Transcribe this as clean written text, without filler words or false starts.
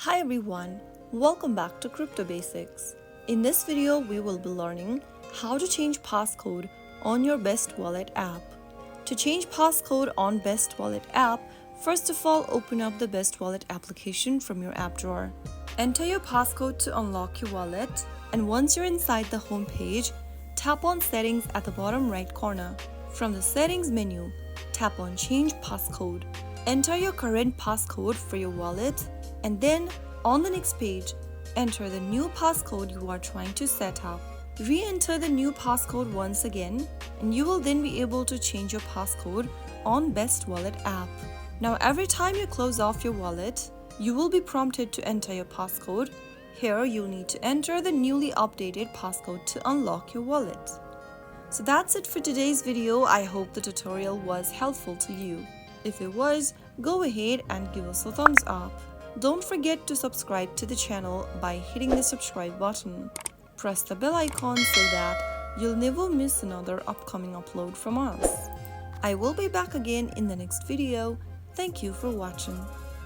Hi everyone, welcome back to Crypto Basics. In this video, we will be learning how to change passcode on your BestWallet app. To change passcode on BestWallet app, first of all, open up the BestWallet application from your app drawer. Enter your passcode to unlock your wallet, and once you're inside the home page, tap on Settings at the bottom right corner. From the Settings menu, tap on Change Passcode. Enter your current passcode for your wallet, and then on the next page, enter the new passcode you are trying to set up. Re-enter the new passcode once again, and you will then be able to change your passcode on BestWallet app. Now every time you close off your wallet, you will be prompted to enter your passcode. Here you'll need to enter the newly updated passcode to unlock your wallet. So that's it for today's video. I hope the tutorial was helpful to you. If it was, go ahead and give us a thumbs up. Don't forget to subscribe to the channel by hitting the subscribe button. Press the bell icon so that you'll never miss another upcoming upload from us. I will be back again in the next video. Thank you for watching.